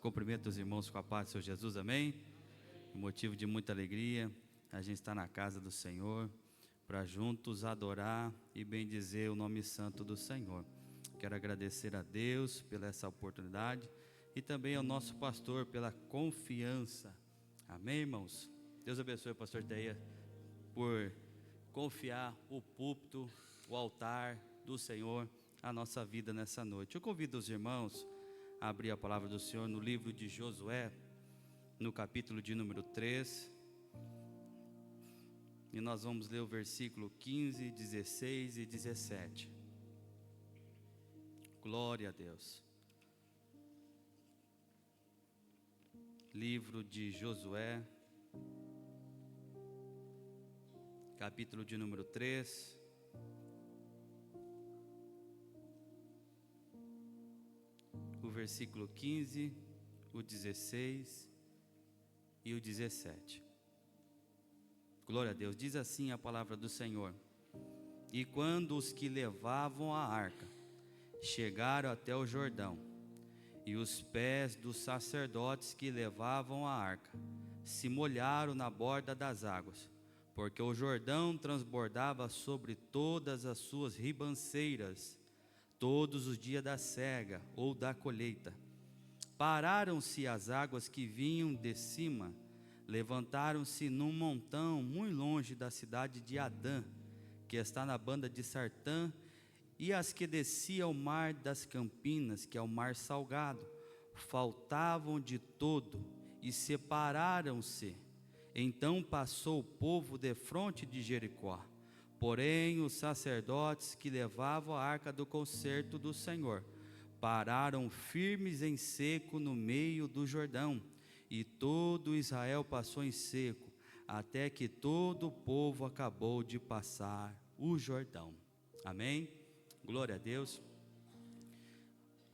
Cumprimento os irmãos com a paz do Senhor Jesus, amém? Motivo de muita alegria, a gente está na casa do Senhor, para juntos adorar e bendizer o nome santo do Senhor. Quero agradecer a Deus pela essa oportunidade e também ao nosso pastor pela confiança, amém, irmãos? Deus abençoe o pastor Teia por confiar o púlpito, o altar do Senhor, a nossa vida nessa noite. Eu convido os irmãos a abrir a palavra do Senhor no livro de Josué, no capítulo de número 3, e nós vamos ler o versículo 15, 16 e 17. Glória a Deus. Livro de Josué, capítulo de número 3, o versículo 15, o 16 e o 17. Glória a Deus. Diz assim a palavra do Senhor: E quando os que levavam a arca chegaram até o Jordão, e os pés dos sacerdotes que levavam a arca se molharam na borda das águas, porque o Jordão transbordava sobre todas as suas ribanceiras, todos os dias da cega ou da colheita. Pararam-se as águas que vinham de cima, levantaram-se num montão muito longe da cidade de Adã, que está na banda de Sartã, e as que desciam ao mar das Campinas, que é o mar salgado, faltavam de todo e separaram-se. Então passou o povo defronte de Jericó. Porém os sacerdotes que levavam a arca do concerto do Senhor pararam firmes em seco no meio do Jordão, e todo Israel passou em seco, até que todo o povo acabou de passar o Jordão. Amém? Glória a Deus.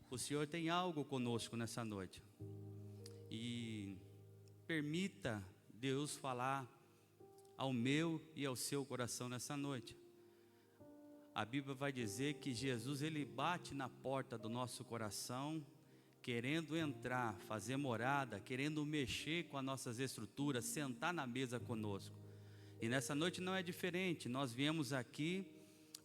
O Senhor tem algo conosco nessa noite, e permita Deus falar ao meu e ao seu coração nessa noite. A Bíblia vai dizer que Jesus, ele bate na porta do nosso coração, querendo entrar, fazer morada, querendo mexer com as nossas estruturas, sentar na mesa conosco. E nessa noite não é diferente. Nós viemos aqui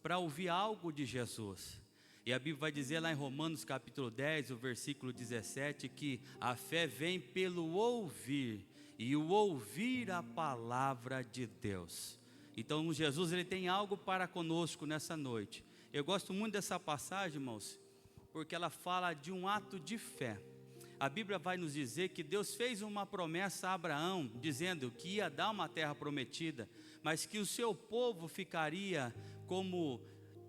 para ouvir algo de Jesus. E a Bíblia vai dizer lá em Romanos capítulo 10, o versículo 17, que a fé vem pelo ouvir, e o ouvir a palavra de Deus. Então Jesus, ele tem algo para conosco nessa noite. Eu gosto muito dessa passagem, irmãos, porque ela fala de um ato de fé. A Bíblia vai nos dizer que Deus fez uma promessa a Abraão, dizendo que ia dar uma terra prometida, mas que o seu povo ficaria como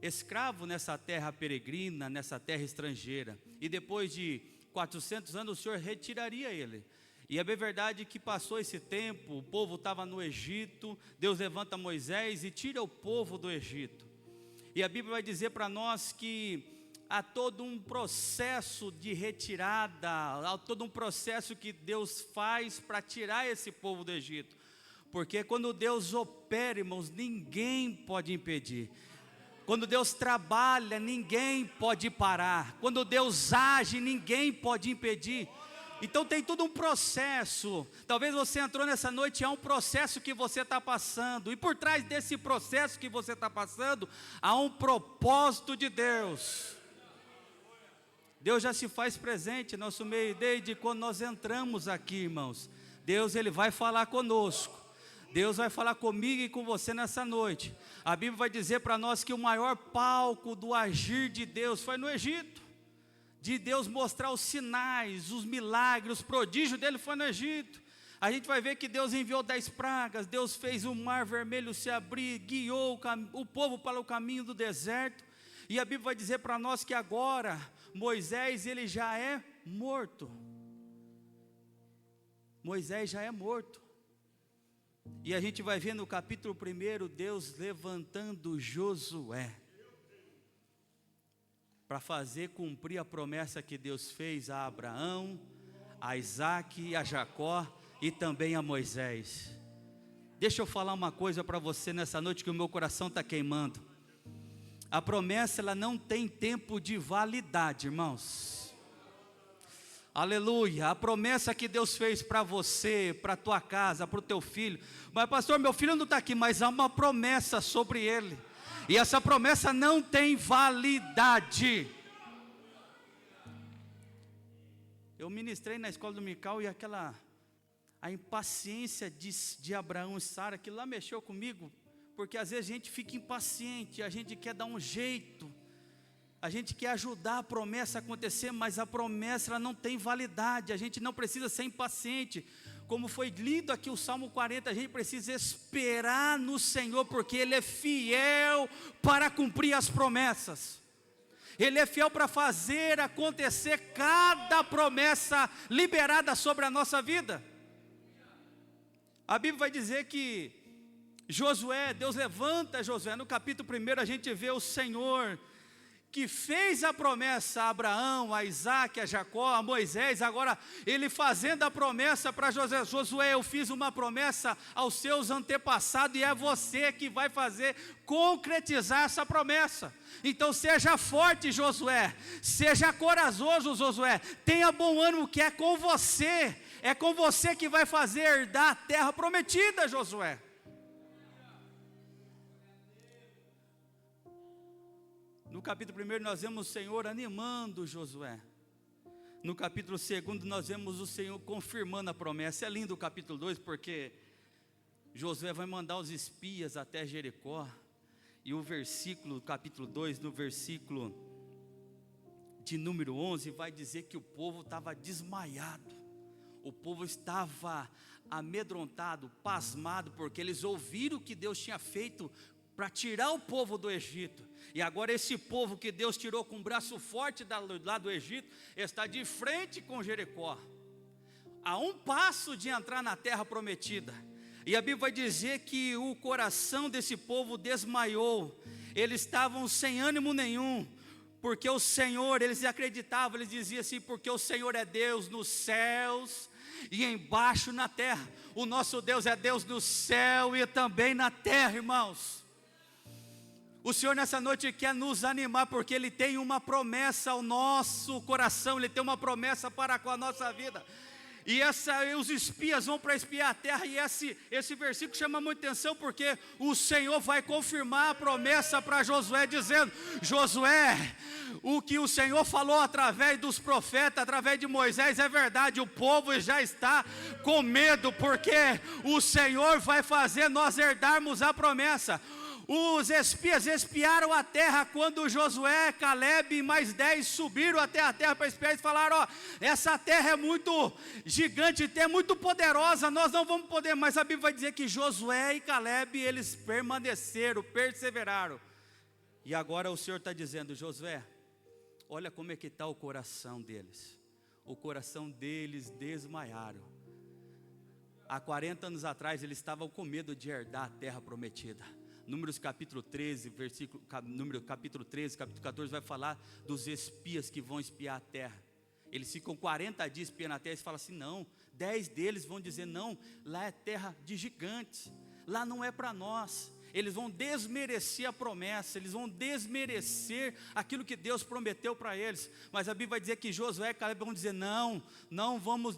escravo nessa terra peregrina, nessa terra estrangeira, e depois de 400 anos o Senhor retiraria ele. E é bem verdade que passou esse tempo, o povo estava no Egito, Deus levanta Moisés e tira o povo do Egito. E a Bíblia vai dizer para nós que há todo um processo de retirada, há todo um processo que Deus faz para tirar esse povo do Egito. Porque quando Deus opera, irmãos, ninguém pode impedir. Quando Deus trabalha, ninguém pode parar. Quando Deus age, ninguém pode impedir. Então tem todo um processo. Talvez você entrou nessa noite e há um processo que você está passando, e por trás desse processo que você está passando, há um propósito de Deus. Deus já se faz presente em nosso meio desde quando nós entramos aqui, irmãos. Deus, ele vai falar conosco. Deus vai falar comigo e com você nessa noite. A Bíblia vai dizer para nós que o maior palco do agir de Deus foi no Egito. De Deus mostrar os sinais, os milagres, os prodígios dele foi no Egito. A gente vai ver que Deus enviou 10 pragas, Deus fez o mar vermelho se abrir, guiou o povo para o caminho do deserto. E a Bíblia vai dizer para nós que agora Moisés, ele já é morto. Moisés já é morto. E a gente vai ver no capítulo 1, Deus levantando Josué para fazer cumprir a promessa que Deus fez a Abraão, a Isaac e a Jacó e também a Moisés. Deixa eu falar uma coisa para você nessa noite que o meu coração está queimando. A promessa, ela não tem tempo de validade, irmãos. Aleluia, a promessa que Deus fez para você, para a tua casa, para o teu filho. Mas pastor, meu filho não está aqui, mas há uma promessa sobre ele. E essa promessa não tem validade. Eu ministrei na escola dominical e a impaciência de Abraão e Sara, que lá mexeu comigo, porque às vezes a gente fica impaciente, a gente quer dar um jeito, a gente quer ajudar a promessa a acontecer, mas a promessa ela não tem validade. A gente não precisa ser impaciente, como foi lido aqui o Salmo 40, a gente precisa esperar no Senhor, porque Ele é fiel para cumprir as promessas. Ele é fiel para fazer acontecer cada promessa liberada sobre a nossa vida. A Bíblia vai dizer que Josué, Deus levanta Josué, no capítulo 1 a gente vê o Senhor que fez a promessa a Abraão, a Isaac, a Jacó, a Moisés. Agora ele fazendo a promessa para Josué: Josué, eu fiz uma promessa aos seus antepassados e é você que vai fazer concretizar essa promessa. Então seja forte, Josué, seja corajoso, Josué, tenha bom ânimo, que é com você que vai fazer herdar a terra prometida, Josué. No capítulo 1 nós vemos o Senhor animando Josué. No capítulo 2 nós vemos o Senhor confirmando a promessa. É lindo o capítulo 2, porque Josué vai mandar os espias até Jericó. E o versículo, capítulo 2, no versículo de número 11, vai dizer que o povo estava desmaiado. O povo estava amedrontado, pasmado, porque eles ouviram o que Deus tinha feito para tirar o povo do Egito. E agora esse povo que Deus tirou com um braço forte lá do Egito, está de frente com Jericó, a um passo de entrar na terra prometida. E a Bíblia vai dizer que o coração desse povo desmaiou. Eles estavam sem ânimo nenhum, porque o Senhor, eles acreditavam, eles diziam assim: porque o Senhor é Deus nos céus e embaixo na terra. O nosso Deus é Deus no céu e também na terra, irmãos. O Senhor nessa noite quer nos animar, porque Ele tem uma promessa ao nosso coração, Ele tem uma promessa para com a nossa vida. E os espias vão para espiar a terra, e esse versículo chama muita atenção, porque o Senhor vai confirmar a promessa para Josué, dizendo: Josué, o que o Senhor falou através dos profetas, através de Moisés, é verdade. O povo já está com medo, porque o Senhor vai fazer nós herdarmos a promessa. Os espias espiaram a terra quando Josué, Caleb e mais 10 subiram até a terra para espiar. Eles falaram: ó, essa terra é muito gigante, é muito poderosa, nós não vamos poder. Mas a Bíblia vai dizer que Josué e Caleb, eles permaneceram, perseveraram. E agora o Senhor está dizendo: Josué, olha como é que está o coração deles. O coração deles desmaiaram. Há 40 anos atrás eles estavam com medo de herdar a terra prometida. Números capítulo 13, capítulo 14 vai falar dos espias que vão espiar a terra. Eles ficam 40 dias espiando a terra, e falam assim: não, 10 deles vão dizer: não, lá é terra de gigantes, lá não é para nós. Eles vão desmerecer a promessa, eles vão desmerecer aquilo que Deus prometeu para eles. Mas a Bíblia vai dizer que Josué e Caleb vão dizer: não, não vamos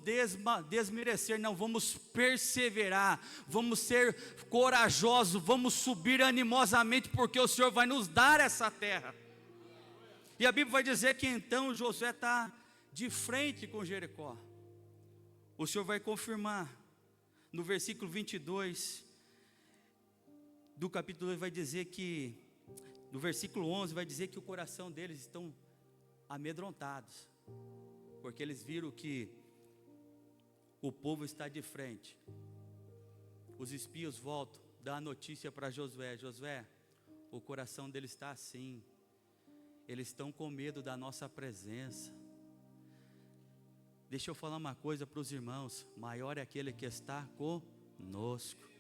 desmerecer, não, vamos perseverar, vamos ser corajosos, vamos subir animosamente, porque o Senhor vai nos dar essa terra. E a Bíblia vai dizer que então Josué está de frente com Jericó. O Senhor vai confirmar, no versículo 22 do capítulo 2 vai dizer que, no versículo 11 vai dizer que o coração deles estão amedrontados, porque eles viram que o povo está de frente. Os espias voltam, dão a notícia para Josué: Josué, o coração deles está assim, eles estão com medo da nossa presença. Deixa eu falar uma coisa para os irmãos: maior é aquele que está conosco.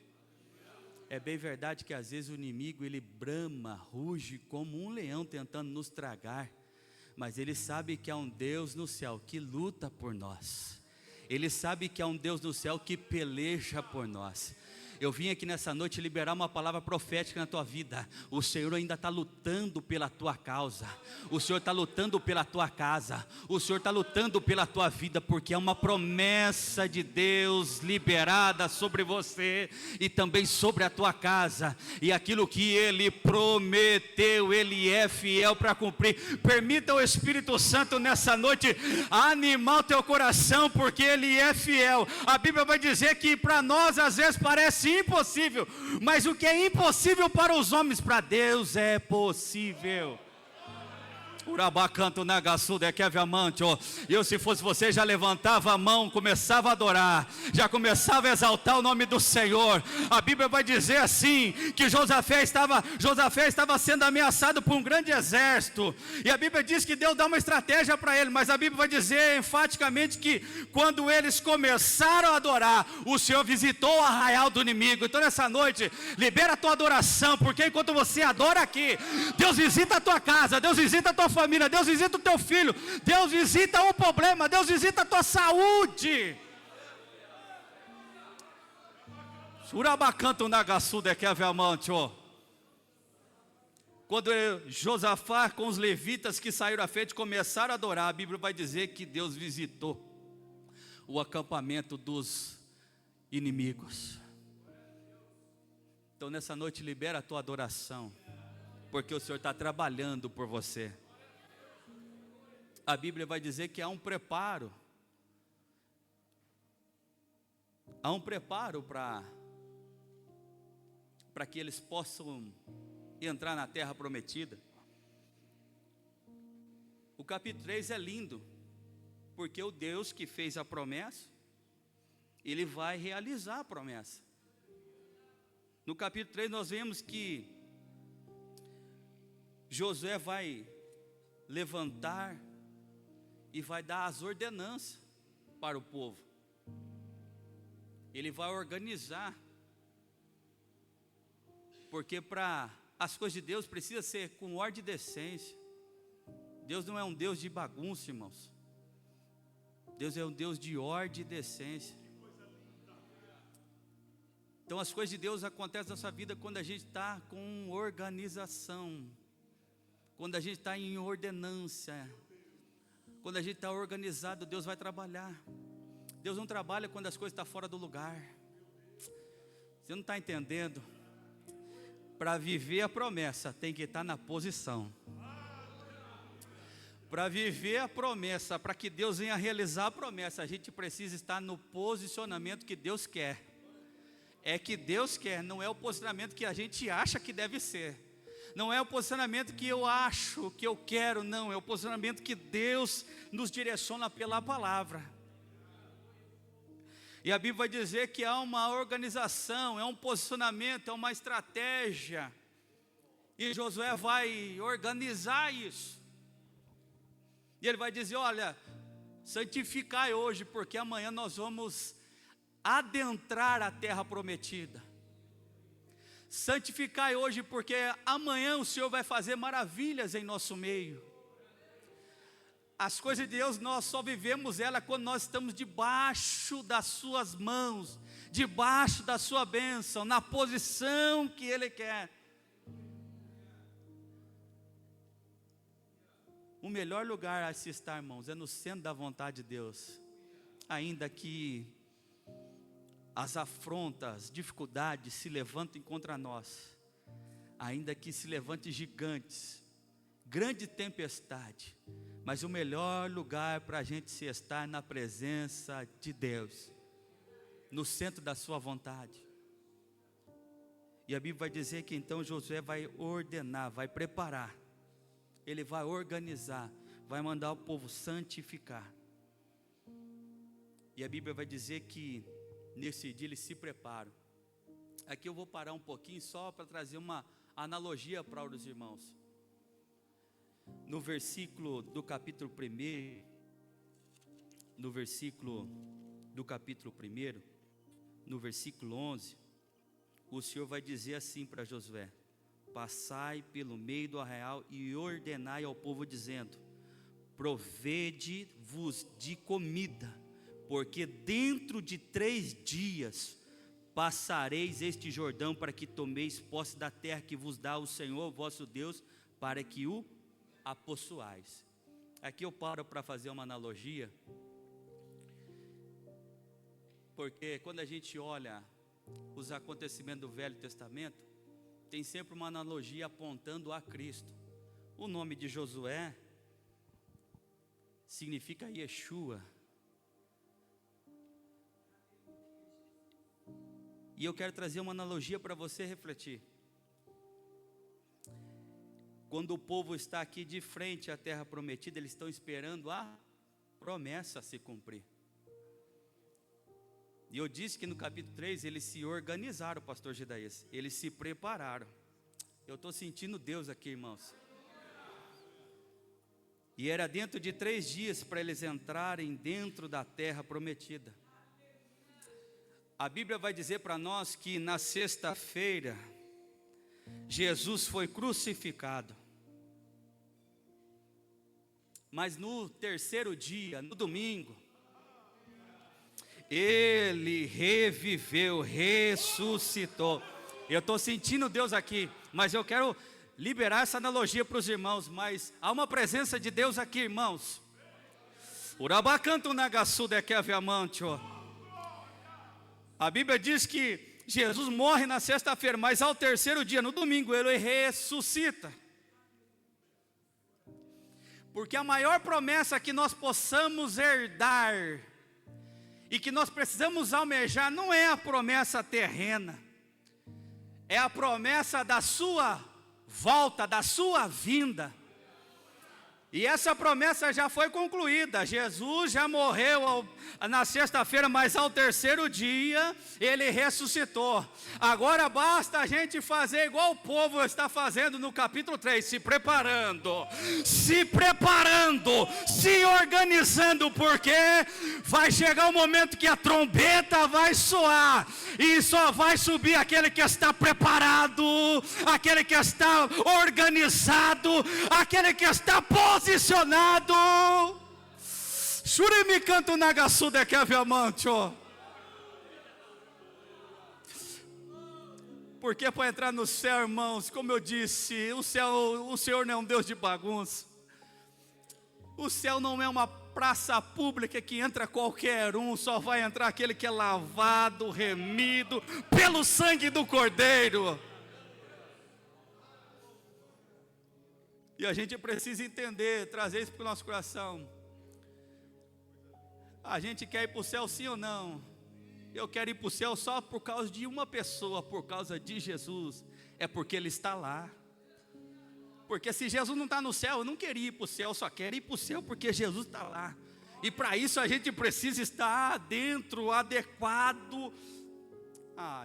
É bem verdade que às vezes o inimigo ele brama, ruge como um leão tentando nos tragar, mas ele sabe que há um Deus no céu que luta por nós. Ele sabe que há um Deus no céu que peleja por nós. eu vim aqui nessa noite liberar uma palavra profética na tua vida. O Senhor ainda está lutando pela tua causa. O Senhor está lutando pela tua casa. O Senhor está lutando pela tua vida, porque é uma promessa de Deus liberada sobre você e também sobre a tua casa. E aquilo que Ele prometeu, Ele é fiel para cumprir. Permita o Espírito Santo nessa noite animar o teu coração, porque Ele é fiel. A Bíblia vai dizer que para nós às vezes parece impossível, mas o que é impossível para os homens, para Deus é possível. Urabacanto nagassuda que amante, ó. Eu, se fosse você, já levantava a mão, começava a adorar, já começava a exaltar o nome do Senhor. A Bíblia vai dizer assim, que Josafé estava sendo ameaçado por um grande exército, e a Bíblia diz que Deus dá uma estratégia para ele, mas a Bíblia vai dizer enfaticamente que quando eles começaram a adorar, o Senhor visitou o arraial do inimigo. Então nessa noite, libera a tua adoração, porque enquanto você adora aqui, Deus visita a tua casa, Deus visita a tua família, Deus visita o teu filho, Deus visita o problema, Deus visita a tua saúde. Surabacanto nagassuda que amante, ó. Quando Josafá com os levitas que saíram à frente começaram a adorar, a Bíblia vai dizer que Deus visitou o acampamento dos inimigos. Então nessa noite libera a tua adoração, porque o Senhor está trabalhando por você. A Bíblia vai dizer que há um preparo para que eles possam entrar na terra prometida. O capítulo 3 é lindo, porque o Deus que fez a promessa, Ele vai realizar a promessa. No capítulo 3 nós vemos que Josué vai levantar e vai dar as ordenanças para o povo. Ele vai organizar, porque para as coisas de Deus precisa ser com ordem e decência. Deus não é um Deus de bagunça, irmãos. Deus é um Deus de ordem e decência. Então as coisas de Deus acontecem na nossa vida quando a gente está com organização, quando a gente está em ordenância, quando a gente está organizado. Deus vai trabalhar. Deus não trabalha quando as coisas estão fora do lugar. Você não está entendendo? Para viver a promessa tem que estar na posição. Para viver a promessa, para que Deus venha realizar a promessa, a gente precisa estar no posicionamento que Deus quer. É que Deus quer, não é o posicionamento que a gente acha que deve ser. Não é o posicionamento que eu acho, que eu quero, não. É o posicionamento que Deus nos direciona pela palavra. E a Bíblia vai dizer que há uma organização, é um posicionamento, é uma estratégia. E Josué vai organizar isso. E ele vai dizer, olha, santificai hoje, porque amanhã nós vamos adentrar a terra prometida. Santificai hoje, porque amanhã o Senhor vai fazer maravilhas em nosso meio. As coisas de Deus nós só vivemos ela quando nós estamos debaixo das suas mãos, debaixo da sua bênção, na posição que Ele quer. O melhor lugar a se estar, irmãos, é no centro da vontade de Deus. Ainda que as afrontas, dificuldades se levantem contra nós, ainda que se levantem gigantes, grande tempestade, mas o melhor lugar para a gente se estar é na presença de Deus, no centro da sua vontade. E a Bíblia vai dizer que então Josué vai ordenar, vai preparar, ele vai organizar, vai mandar o povo santificar. E a Bíblia vai dizer que nesse dia eles se preparam. Aqui eu vou parar um pouquinho só para trazer uma analogia para os irmãos. No versículo do capítulo 1, no versículo do capítulo 1, no versículo 11, o Senhor vai dizer assim para Josué: passai pelo meio do arraial e ordenai ao povo dizendo, provede-vos de comida, porque dentro de 3 dias passareis este Jordão para que tomeis posse da terra que vos dá o Senhor vosso Deus, para que o a possuais. Aqui eu paro para fazer uma analogia, porque quando a gente olha os acontecimentos do Velho Testamento, tem sempre uma analogia apontando a Cristo. O nome de Josué significa Yeshua. E eu quero trazer uma analogia para você refletir. Quando o povo está aqui de frente à terra prometida, eles estão esperando a promessa se cumprir. E eu disse que no capítulo 3 eles se organizaram, pastor Gedaías, eles se prepararam. Eu estou sentindo Deus aqui, irmãos. E era dentro de 3 dias para eles entrarem dentro da terra prometida. A Bíblia vai dizer para nós que na sexta-feira, Jesus foi crucificado. Mas no terceiro dia, no domingo, Ele reviveu, ressuscitou. Eu estou sentindo Deus aqui, mas eu quero liberar essa analogia para os irmãos. Mas há uma presença de Deus aqui, irmãos. Urabacanto nagasu dekeviamantio. A Bíblia diz que Jesus morre na sexta-feira, mas ao terceiro dia, no domingo, Ele ressuscita. Porque a maior promessa que nós possamos herdar e que nós precisamos almejar não é a promessa terrena, é a promessa da sua volta, da sua vinda. E essa promessa já foi concluída. Jesus já morreu na sexta-feira, mas ao terceiro dia Ele ressuscitou. Agora basta a gente fazer igual o povo está fazendo no capítulo 3, se preparando, se organizando, porque vai chegar o momento que a trombeta vai soar, e só vai subir aquele que está preparado, aquele que está organizado, aquele que está posicionado. Shurimi canto nagasu de keviamantio. Porque para entrar no céu, irmãos, como eu disse, o Senhor não é um Deus de bagunça. O céu não é uma praça pública que entra qualquer um, só vai entrar aquele que é lavado, remido pelo sangue do Cordeiro. E a gente precisa entender, trazer isso para o nosso coração. A gente quer ir para o céu sim ou não? Eu quero ir para o céu só por causa de uma pessoa, por causa de Jesus. É porque Ele está lá. Porque se Jesus não está no céu, eu não queria ir para o céu, eu só quero ir para o céu porque Jesus está lá. E para isso a gente precisa estar dentro, adequado.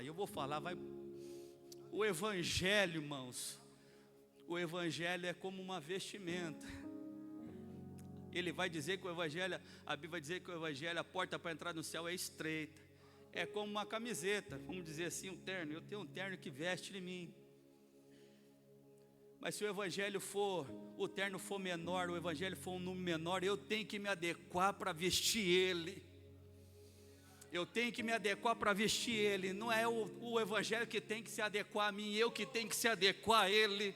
Eu vou falar, o Evangelho, irmãos. O Evangelho é como uma vestimenta. Ele vai dizer que o Evangelho, a Bíblia vai dizer que o Evangelho, a porta para entrar no céu é estreita. É como uma camiseta, vamos dizer assim, um terno. Eu tenho um terno que veste em mim. Mas se o Evangelho o terno for menor, o Evangelho for um número menor, eu tenho que me adequar para vestir ele. Eu tenho que me adequar para vestir ele. Não é o Evangelho que tem que se adequar a mim, eu que tenho que se adequar a ele.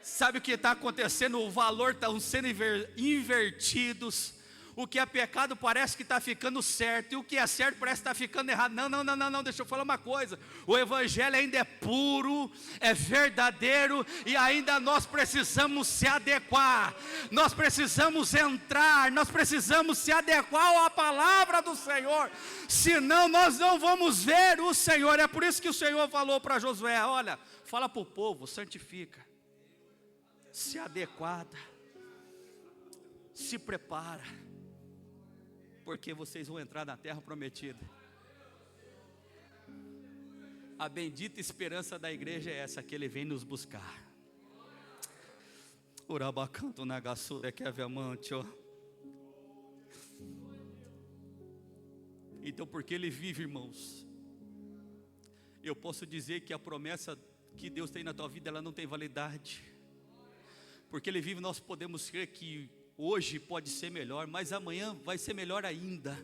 Sabe o que está acontecendo? O valor está sendo invertidos. O que é pecado parece que está ficando certo, e o que é certo parece que está ficando errado. Não, deixa eu falar uma coisa. O Evangelho ainda é puro, é verdadeiro, e ainda nós precisamos se adequar. Nós precisamos entrar, nós precisamos se adequar à palavra do Senhor. Senão nós não vamos ver o Senhor. É por isso que o Senhor falou para Josué: olha, fala para o povo, santifica, se adequada, se prepara, porque vocês vão entrar na terra prometida. A bendita esperança da igreja é essa, que Ele vem nos buscar. Urabacanto nagasu dekeviamantio. Então, porque Ele vive, irmãos, eu posso dizer que a promessa que Deus tem na tua vida, ela não tem validade. Porque Ele vive, nós podemos crer que hoje pode ser melhor, mas amanhã vai ser melhor ainda.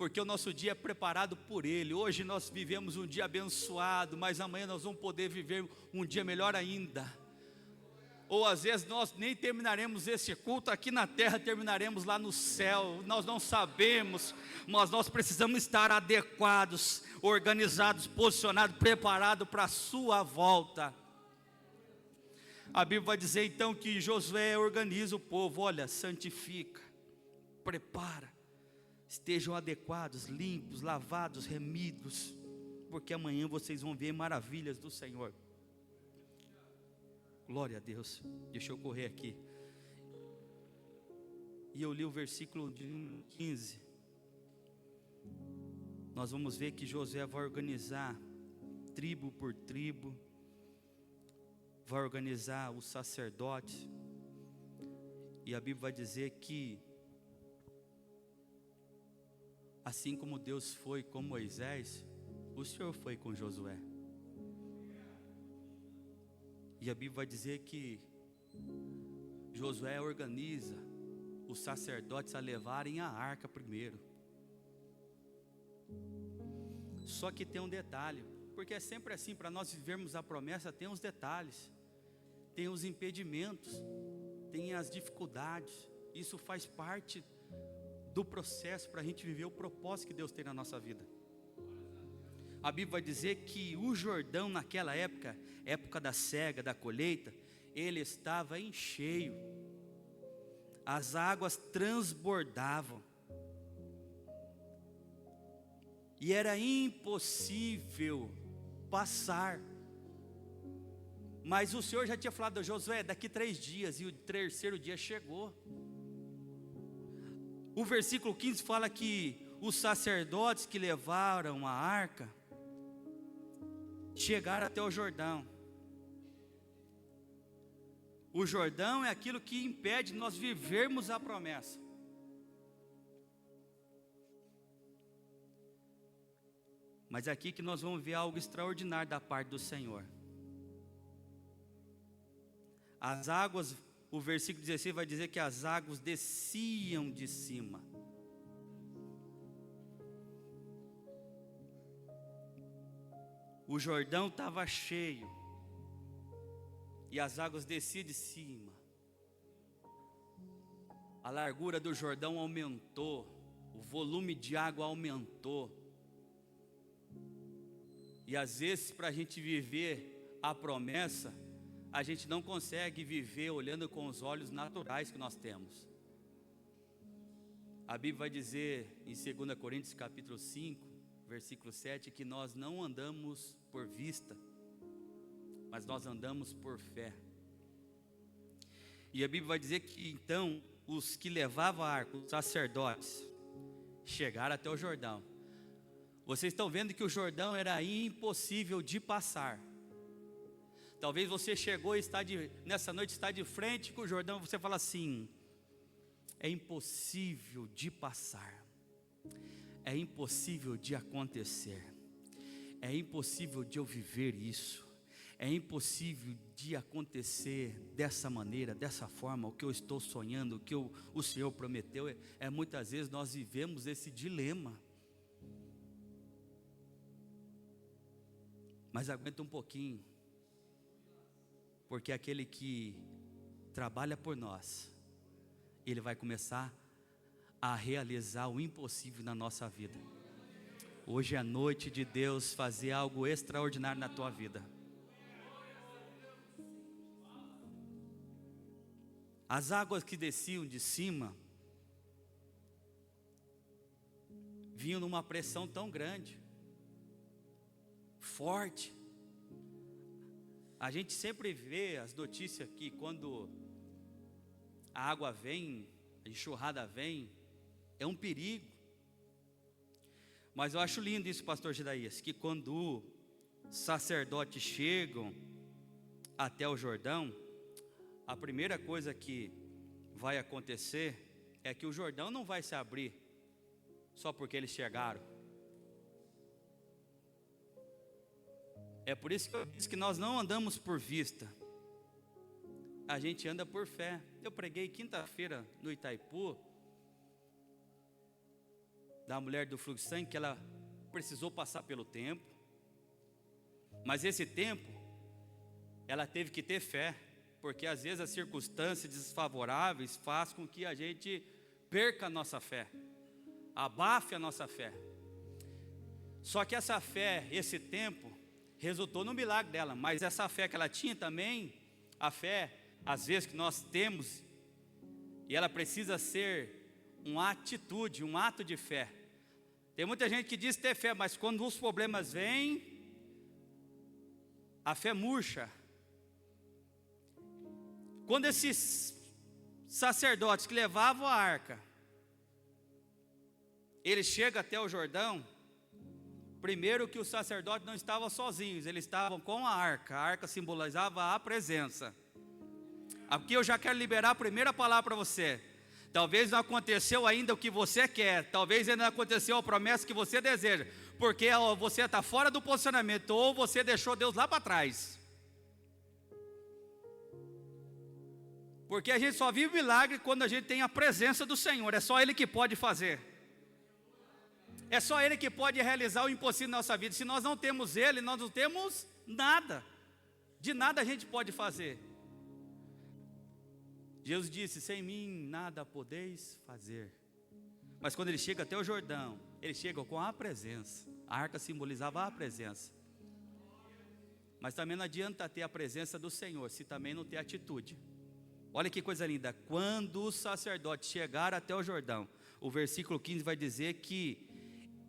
porque o nosso dia é preparado por Ele. Hoje nós vivemos um dia abençoado, mas amanhã nós vamos poder viver um dia melhor ainda. Ou às vezes nós nem terminaremos esse culto aqui na terra, terminaremos lá no céu, nós não sabemos, mas nós precisamos estar adequados, organizados, posicionados, preparados para a sua volta. A Bíblia vai dizer então que Josué organiza o povo, olha, santifica, prepara, estejam adequados, limpos, lavados, remidos, porque amanhã vocês vão ver maravilhas do Senhor. Glória a Deus. Deixa eu correr aqui. E eu li o versículo 15. Nós vamos ver que Josué vai organizar tribo por tribo, vai organizar os sacerdotes, e a Bíblia vai dizer que assim como Deus foi com Moisés, o Senhor foi com Josué. E a Bíblia vai dizer que Josué organiza os sacerdotes a levarem a arca primeiro. Só que tem um detalhe, porque é sempre assim, para nós vivermos a promessa tem os detalhes, tem os impedimentos, tem as dificuldades. Isso faz parte do processo para a gente viver o propósito que Deus tem na nossa vida. A Bíblia vai dizer que o Jordão naquela época, época da cega, da colheita, ele estava em cheio, as águas transbordavam, e era impossível passar. Mas o Senhor já tinha falado a Josué, daqui 3 dias, e o terceiro dia chegou. O versículo 15 fala que os sacerdotes que levaram a arca chegaram até o Jordão. O Jordão é aquilo que impede nós vivermos a promessa. Mas é aqui que nós vamos ver algo extraordinário da parte do Senhor. As águas, o versículo 16 vai dizer que as águas desciam de cima. O Jordão estava cheio, e as águas desciam de cima. A largura do Jordão aumentou, o volume de água aumentou. E às vezes, para a gente viver a promessa, a gente não consegue viver olhando com os olhos naturais que nós temos. A Bíblia vai dizer em 2 Coríntios capítulo 5, versículo 7, que nós não andamos por vista, mas nós andamos por fé. E a Bíblia vai dizer que então os que levavam a arca, os sacerdotes, chegaram até o Jordão. Vocês estão vendo que o Jordão era impossível de passar. Talvez você chegou e nessa noite está de frente com o Jordão, você fala assim: é impossível de passar, é impossível de acontecer, é impossível de eu viver isso, é impossível de acontecer dessa maneira, dessa forma, o que eu estou sonhando, o que o Senhor prometeu. Muitas vezes nós vivemos esse dilema. Mas aguenta um pouquinho, porque aquele que trabalha por nós, ele vai começar a realizar o impossível na nossa vida. Hoje é a noite de Deus fazer algo extraordinário na tua vida. As águas que desciam de cima vinham numa pressão tão grande, forte. A gente sempre vê as notícias que quando a água vem, a enxurrada vem, é um perigo. Mas eu acho lindo isso, pastor Gidaías, que quando os sacerdotes chegam até o Jordão, a primeira coisa que vai acontecer é que o Jordão não vai se abrir só porque eles chegaram. É por isso que eu disse que nós não andamos por vista, a gente anda por fé. Eu preguei quinta-feira no Itaipu, da mulher do fluxo de sangue, que ela precisou passar pelo tempo, mas esse tempo, ela teve que ter fé, porque às vezes as circunstâncias desfavoráveis fazem com que a gente perca a nossa fé, abafe a nossa fé. Só que essa fé, esse tempo, resultou no milagre dela, mas essa fé que ela tinha também, a fé, às vezes que nós temos, e ela precisa ser uma atitude, um ato de fé. Tem muita gente que diz ter fé, mas quando os problemas vêm, a fé murcha. Quando esses sacerdotes que levavam a arca, eles chegam até o Jordão, primeiro que os sacerdotes não estavam sozinhos, eles estavam com a arca simbolizava a presença. Aqui eu já quero liberar a primeira palavra para você. Talvez não aconteceu ainda o que você quer, talvez ainda não aconteceu a promessa que você deseja, porque você está fora do posicionamento, ou você deixou Deus lá para trás. Porque a gente só vive milagre quando a gente tem a presença do Senhor, é só Ele que pode fazer. É só Ele que pode realizar o impossível na nossa vida. Se nós não temos Ele, nós não temos nada. De nada a gente pode fazer. Jesus disse, sem mim nada podeis fazer. Mas quando ele chega até o Jordão, ele chega com a presença. A arca simbolizava a presença. Mas também não adianta ter a presença do Senhor, se também não ter atitude. Olha que coisa linda. Quando os sacerdotes chegaram até o Jordão, o versículo 15 vai dizer que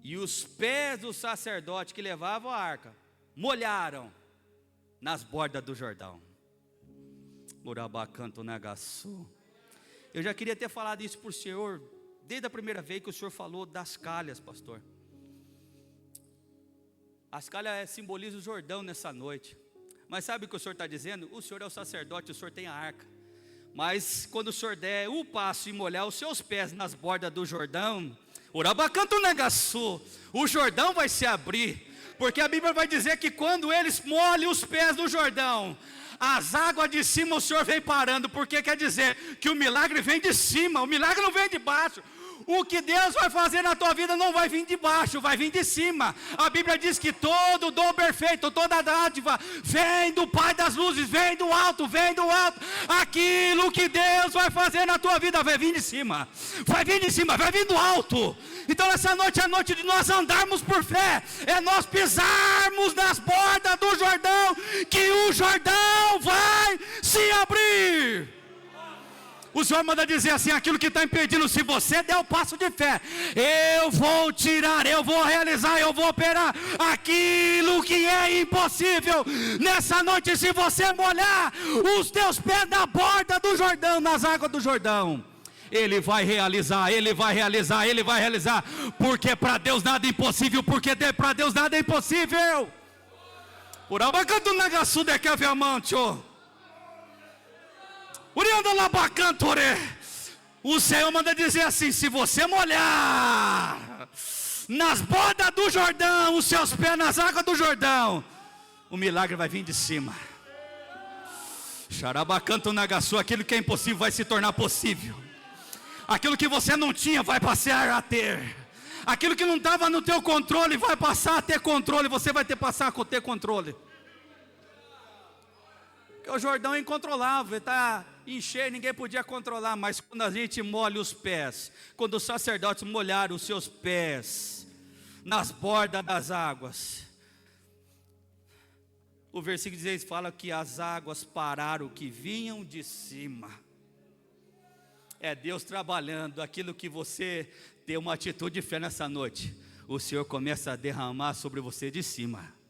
e os pés do sacerdote que levavam a arca molharam nas bordas do Jordão. Urabacanto Nagaçu. Eu já queria ter falado isso para o senhor desde a primeira vez que o senhor falou das calhas, pastor. As calhas simbolizam o Jordão nessa noite. Mas sabe o que o senhor está dizendo? O senhor é o sacerdote, o senhor tem a arca. Mas quando o senhor der o passo e molhar os seus pés nas bordas do Jordão, Urabacanto Nagaçu, o Jordão vai se abrir. Porque a Bíblia vai dizer que quando eles molham os pés do Jordão, as águas de cima o Senhor vem parando, porque quer dizer que o milagre vem de cima, o milagre não vem de baixo. O que Deus vai fazer na tua vida não vai vir de baixo, vai vir de cima. A Bíblia diz que todo dom perfeito, toda dádiva, vem do Pai das luzes, vem do alto, vem do alto. Aquilo que Deus vai fazer na tua vida vai vir de cima, vai vir de cima, vai vir do alto. Então essa noite é a noite de nós andarmos por fé, é nós pisarmos nas bordas do Jordão, que o Jordão vai se abrir. O Senhor manda dizer assim, aquilo que está impedindo, se você der o passo de fé, eu vou tirar, eu vou realizar, eu vou operar aquilo que é impossível. Nessa noite, se você molhar os teus pés na borda do Jordão, nas águas do Jordão, Ele vai realizar, Ele vai realizar, Ele vai realizar, porque para Deus nada é impossível, porque para Deus nada é impossível. Por abacanto Nagaçu de Caviamantio. O Senhor manda dizer assim, se você molhar nas bordas do Jordão, os seus pés nas águas do Jordão, o milagre vai vir de cima. Xarabacanto Nagaçu, aquilo que é impossível vai se tornar possível. Aquilo que você não tinha vai passar a ter. Aquilo que não estava no teu controle vai passar a ter controle. Você vai passar a ter controle. Porque o Jordão é incontrolável, está encher, ninguém podia controlar. Mas quando a gente molha os pés, quando os sacerdotes molharam os seus pés nas bordas das águas, o versículo 16 fala que as águas pararam que vinham de cima. É Deus trabalhando. Aquilo que você tem uma atitude de fé nessa noite, o Senhor começa a derramar sobre você de cima.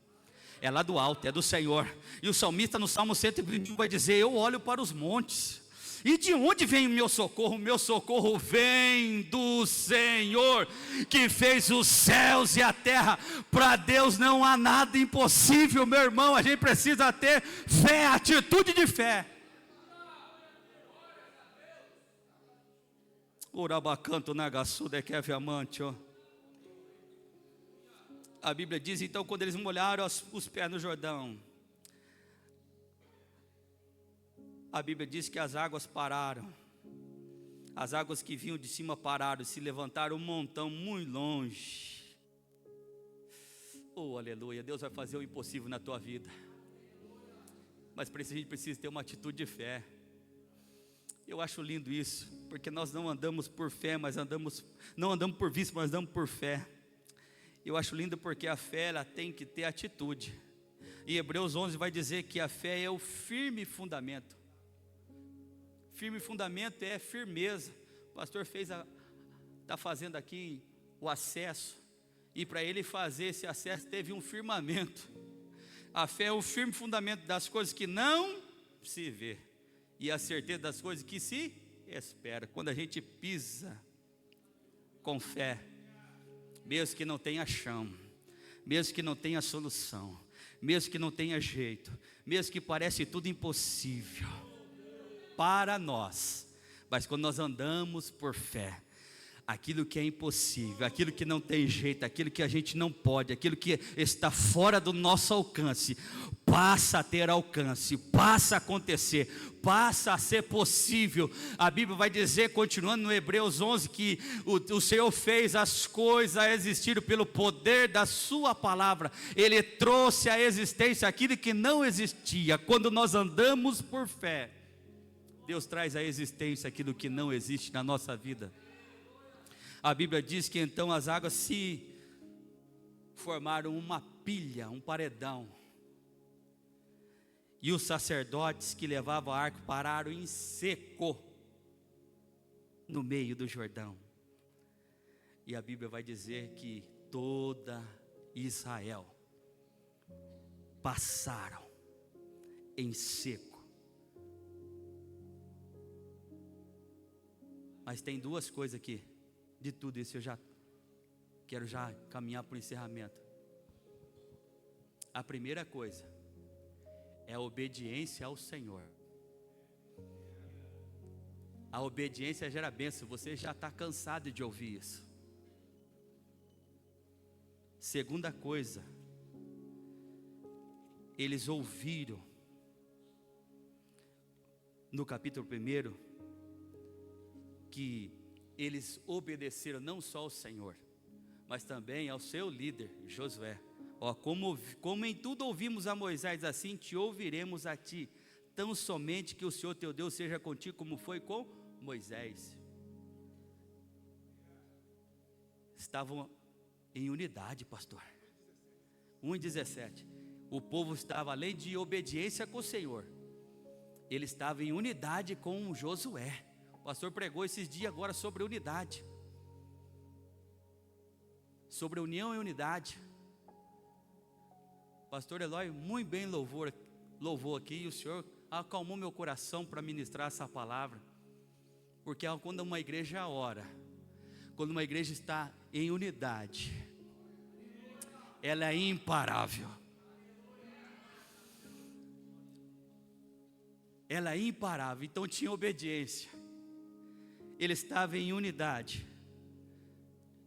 É lá do alto, é do Senhor. E o salmista no Salmo 121 vai dizer, eu olho para os montes, e de onde vem o meu socorro? O meu socorro vem do Senhor, que fez os céus e a terra. Para Deus não há nada impossível, meu irmão. A gente precisa ter fé, atitude de fé. Urabacanto Nagaçu de Caviamantio. A Bíblia diz, então, quando eles molharam os pés no Jordão, a Bíblia diz que as águas pararam. As águas que vinham de cima pararam, se levantaram um montão muito longe. Oh, aleluia, Deus vai fazer o impossível na tua vida. Mas a gente precisa ter uma atitude de fé. Eu acho lindo isso, porque nós não andamos por fé, mas não andamos por vista, mas andamos por fé. Eu acho lindo porque a fé, ela tem que ter atitude. E Hebreus 11 vai dizer que a fé é o firme fundamento. Firme fundamento é firmeza. O pastor está fazendo aqui o acesso, e para ele fazer esse acesso teve um firmamento. A fé é o firme fundamento das coisas que não se vê, e a certeza das coisas que se espera. Quando a gente pisa com fé, mesmo que não tenha chão, mesmo que não tenha solução, mesmo que não tenha jeito, mesmo que parece tudo impossível para nós, mas quando nós andamos por fé, aquilo que é impossível, aquilo que não tem jeito, aquilo que a gente não pode, aquilo que está fora do nosso alcance, passa a ter alcance, passa a acontecer, passa a ser possível. A Bíblia vai dizer, continuando no Hebreus 11, que o Senhor fez as coisas a existir pelo poder da sua palavra. Ele trouxe à existência aquilo que não existia. Quando nós andamos por fé, Deus traz à existência aquilo que não existe na nossa vida. A Bíblia diz que então as águas se formaram uma pilha, um paredão. E os sacerdotes que levavam a arca pararam em seco no meio do Jordão. E a Bíblia vai dizer que toda Israel passaram em seco. Mas tem duas coisas aqui. De tudo isso eu já quero caminhar para o encerramento. A primeira coisa é a obediência ao Senhor. A obediência gera bênção. Você já está cansado de ouvir isso. Segunda coisa, eles ouviram no capítulo 1 que eles obedeceram não só ao Senhor, mas também ao seu líder, Josué. Como em tudo ouvimos a Moisés, assim te ouviremos a ti, tão somente que o Senhor teu Deus seja contigo, como foi com Moisés. Estavam em unidade, pastor. 1:17. O povo estava, além de obediência com o Senhor, ele estava em unidade com Josué. O pastor pregou esses dias agora sobre unidade, sobre união e unidade. O pastor Eloy muito bem louvou aqui, e o Senhor acalmou meu coração para ministrar essa palavra, porque quando uma igreja ora, quando uma igreja está em unidade, ela é imparável. Ela é imparável. Então tinha obediência, ele estava em unidade.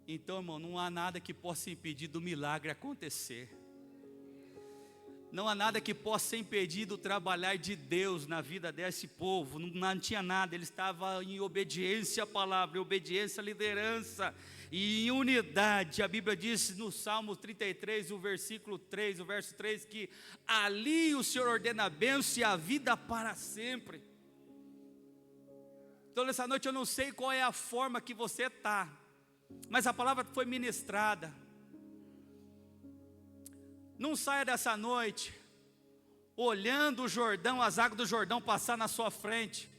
Então, irmão, não há nada que possa impedir do milagre acontecer. Não há nada que possa impedir do trabalhar de Deus na vida desse povo. Não tinha nada, ele estava em obediência à palavra, em obediência à liderança e em unidade. A Bíblia diz no Salmo 33, o versículo 3, o verso 3, que ali o Senhor ordena a bênção e a vida para sempre. Então nessa noite eu não sei qual é a forma que você está, mas a palavra foi ministrada. Não saia dessa noite olhando o Jordão, as águas do Jordão passar na sua frente.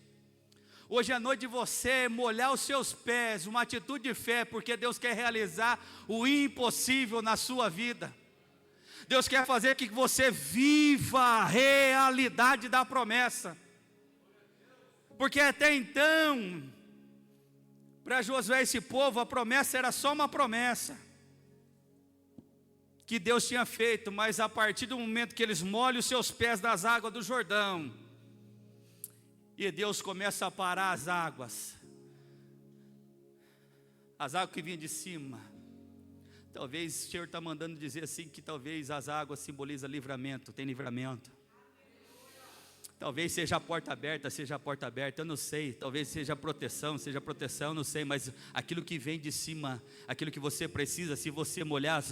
Hoje é noite de você molhar os seus pés, uma atitude de fé, porque Deus quer realizar o impossível na sua vida. Deus quer fazer que você viva a realidade da promessa. Porque até então, para Josué e esse povo, a promessa era só uma promessa que Deus tinha feito, mas a partir do momento que eles molham os seus pés nas águas do Jordão, e Deus começa a parar as águas que vinham de cima. Talvez o Senhor está mandando dizer assim, que talvez as águas simbolizam livramento, tem livramento. Talvez seja a porta aberta, eu não sei. Talvez seja proteção, eu não sei. Mas aquilo que vem de cima, aquilo que você precisa, se você molhar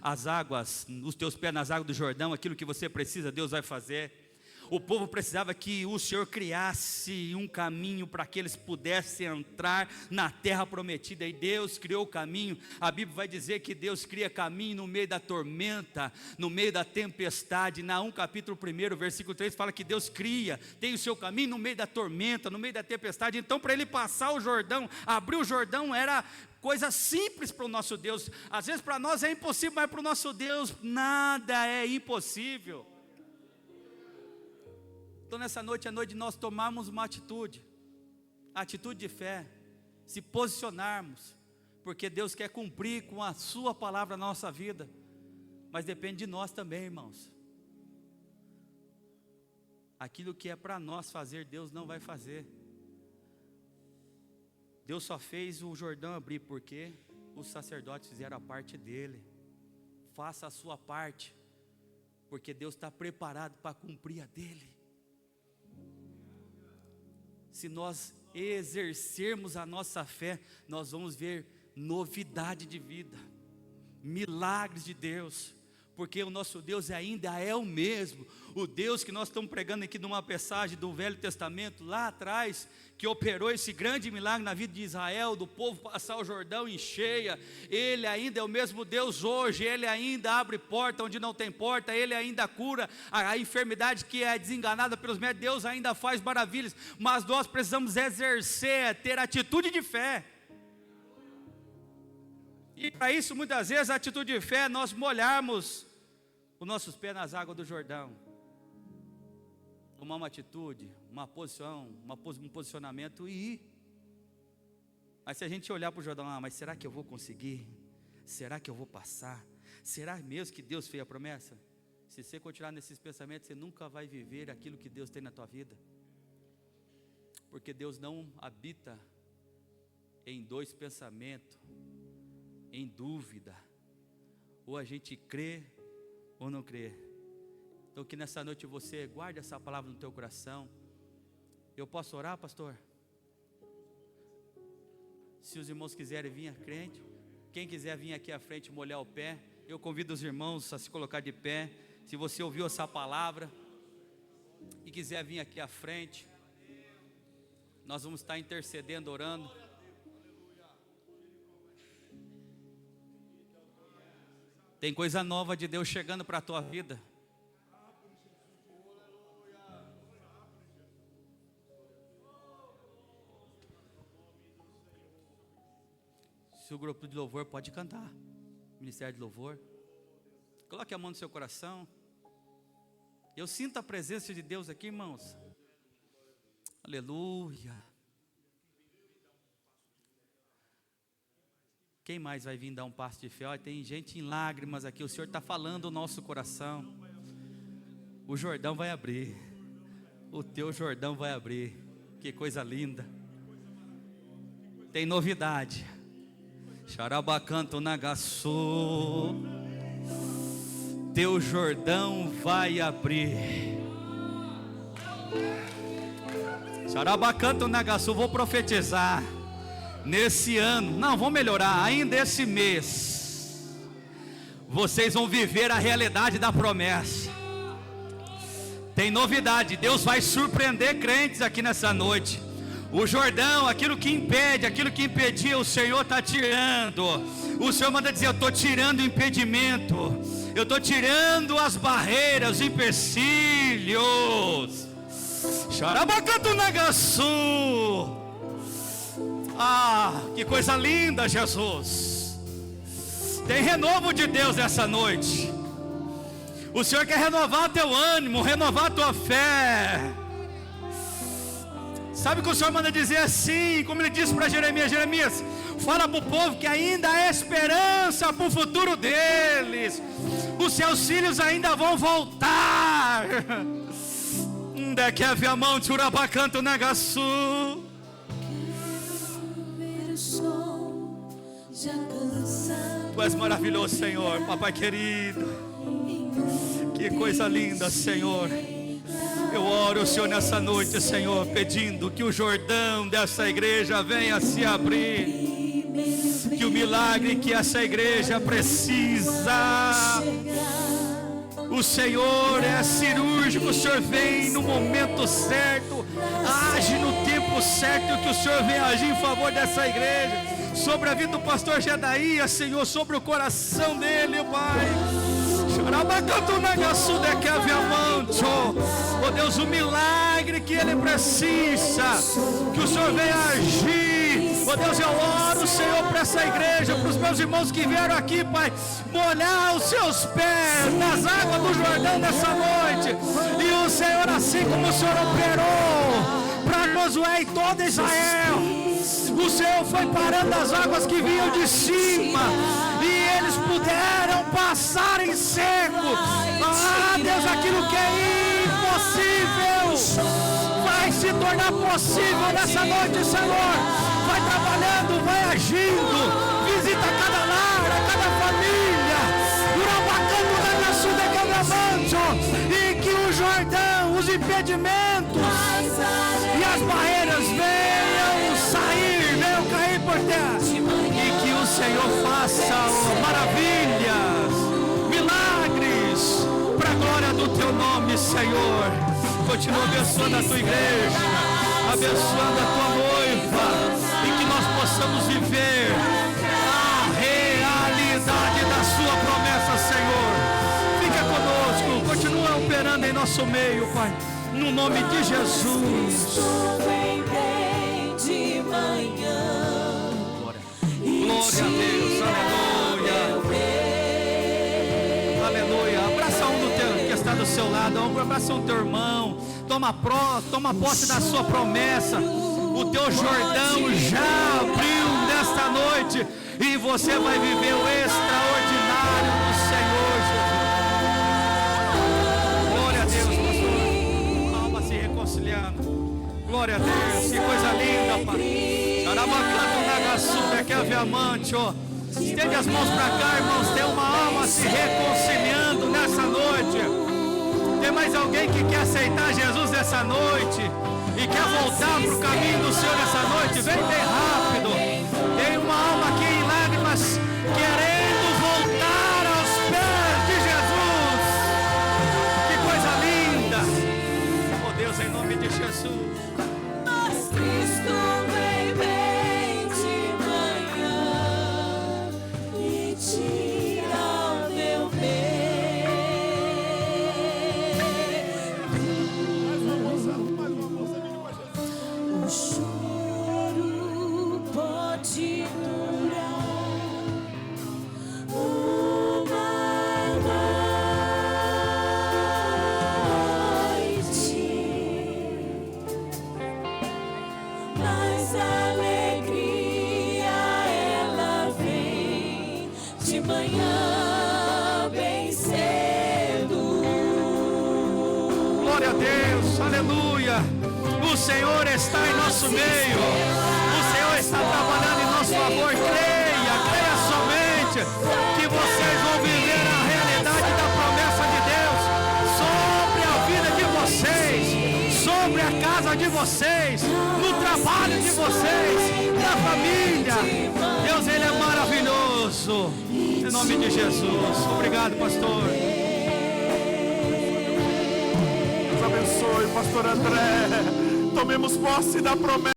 as águas, os teus pés nas águas do Jordão, aquilo que você precisa, Deus vai fazer. O povo precisava que o Senhor criasse um caminho para que eles pudessem entrar na terra prometida, e Deus criou o caminho. A Bíblia vai dizer que Deus cria caminho no meio da tormenta, no meio da tempestade. Naum capítulo 1, versículo 3 fala que Deus tem o seu caminho no meio da tormenta, no meio da tempestade. Então, para ele passar o Jordão, abrir o Jordão, era coisa simples para o nosso Deus. Às vezes para nós é impossível, mas para o nosso Deus nada é impossível. Então nessa noite é noite de nós tomarmos uma atitude, a atitude de fé, se posicionarmos, porque Deus quer cumprir com a sua palavra na nossa vida, mas depende de nós também, irmãos. Aquilo que é para nós fazer, Deus não vai fazer. Deus só fez o Jordão abrir porque os sacerdotes fizeram a parte dele. Faça a sua parte, porque Deus está preparado para cumprir a dele. Se nós exercermos a nossa fé, nós vamos ver novidade de vida, milagres de Deus, porque o nosso Deus ainda é o mesmo. O Deus que nós estamos pregando aqui numa passagem do Velho Testamento, lá atrás, que operou esse grande milagre na vida de Israel, do povo passar o Jordão em cheia, Ele ainda é o mesmo Deus hoje. Ele ainda abre porta onde não tem porta, Ele ainda cura a enfermidade que é desenganada pelos médicos. Deus ainda faz maravilhas, mas nós precisamos exercer, ter atitude de fé. E para isso, muitas vezes, a atitude de fé é nós molharmos os nossos pés nas águas do Jordão, tomar uma atitude, uma posição, um posicionamento e ir. Mas se a gente olhar para o Jordão, mas será que eu vou conseguir? Será que eu vou passar? Será mesmo que Deus fez a promessa? Se você continuar nesses pensamentos, você nunca vai viver aquilo que Deus tem na tua vida, porque Deus não habita em dois pensamentos, em dúvida, ou a gente crê ou não crê. Então que nessa noite você guarde essa palavra no teu coração. Eu posso orar, pastor? Se os irmãos quiserem vir à frente, quem quiser vir aqui à frente molhar o pé, eu convido os irmãos a se colocar de pé. Se você ouviu essa palavra e quiser vir aqui à frente, nós vamos estar intercedendo, orando. Tem coisa nova de Deus chegando para a tua vida. Se o grupo de louvor pode cantar, Ministério de Louvor, coloque a mão no seu coração. Eu sinto a presença de Deus aqui, irmãos. Aleluia. Quem mais vai vir dar um passo de fé? Olha, tem gente em lágrimas aqui. O Senhor está falando o nosso coração. O Jordão vai abrir. O teu Jordão vai abrir. Que coisa linda. Tem novidade. Xarabacanto Nagaçu. Teu Jordão vai abrir. Xarabacanto Nagaçu. Vou profetizar. Nesse ano, não, vão melhorar, ainda esse mês, vocês vão viver a realidade da promessa. Tem novidade, Deus vai surpreender crentes aqui nessa noite. O Jordão, aquilo que impede, aquilo que impedia, o Senhor está tirando. O Senhor manda dizer: eu estou tirando o impedimento, eu estou tirando as barreiras, os empecilhos. Xarabacanto Nagaçu. Ah, que coisa linda, Jesus. Tem renovo de Deus nessa noite. O Senhor quer renovar teu ânimo, renovar tua fé. Sabe o que o Senhor manda dizer assim, como Ele disse para Jeremias: Jeremias, fala para o povo que ainda há esperança para o futuro deles. Os seus filhos ainda vão voltar. Daqui a ver a mão de Urabacanto Nagaçu. Tu és maravilhoso, Senhor, papai querido. Que coisa linda, Senhor. Eu oro, Senhor, nessa noite, Senhor, pedindo que o Jordão dessa igreja venha se abrir, que o milagre que essa igreja precisa, o Senhor é cirúrgico, o Senhor vem no momento certo, age no tempo certo, que o Senhor vem agir em favor dessa igreja, sobre a vida do pastor Gedaías, Senhor, sobre o coração dele, Pai. Oh Deus, o milagre que ele precisa, que o Senhor venha agir. Oh Deus, eu oro, Senhor, para essa igreja, para os meus irmãos que vieram aqui, Pai, molhar os seus pés nas águas do Jordão nessa noite. E o Senhor, assim como o Senhor operou para Josué e todo Israel, o Senhor foi parando as águas que vinham de cima e eles puderam passar em seco. Ah, Deus, aquilo que é impossível vai se tornar possível nessa noite, Senhor. Vai trabalhando, vai agindo, visita cada lar, cada família, e que o Jordão, os impedimentos e as barreiras venham sair, venham cair por terra, e que o Senhor faça maravilhas, milagres, para a glória do teu nome, Senhor. Continua abençoando a tua igreja, abençoando a tua noiva, e que nós possamos viver a realidade da sua promessa, Senhor. Fica conosco, continua operando em nosso meio, Pai, no nome de Jesus. Glória a Deus, aleluia, aleluia. Abraça um do teu, que está do seu lado, abraça um teu irmão, toma posse da sua promessa. O teu Jordão já abriu nesta noite, e você vai viver o extraordinário do Senhor Jesus. Glória a Deus, pastor. Alma se reconciliando. Glória a Deus, que coisa linda, Pai. Estende as mãos para cá, irmãos. Tem uma alma se reconciliando nessa noite. Tem mais alguém que quer aceitar Jesus nessa noite e quer voltar para o caminho do Senhor nessa noite? Vem bem rápido. Tem uma alma aqui em lágrimas querendo voltar aos pés de Jesus. Que coisa linda. Oh Deus, em nome de Jesus. Mas Cristo vem bem de manhã e tira o meu medo. O choro pode durar uma noite, mas a alegria ela vem de manhã bem cedo. Glória a Deus, aleluia. O Senhor está em nosso meio. O Senhor está trabalhando em nosso favor. Creia somente que vocês vão viver a realidade da promessa de Deus sobre a vida de vocês, sobre a casa de vocês, no trabalho de vocês, na família. Deus, Ele é maravilhoso. Em nome de Jesus. Obrigado, pastor. Deus abençoe, pastor André. Tomemos posse da promessa.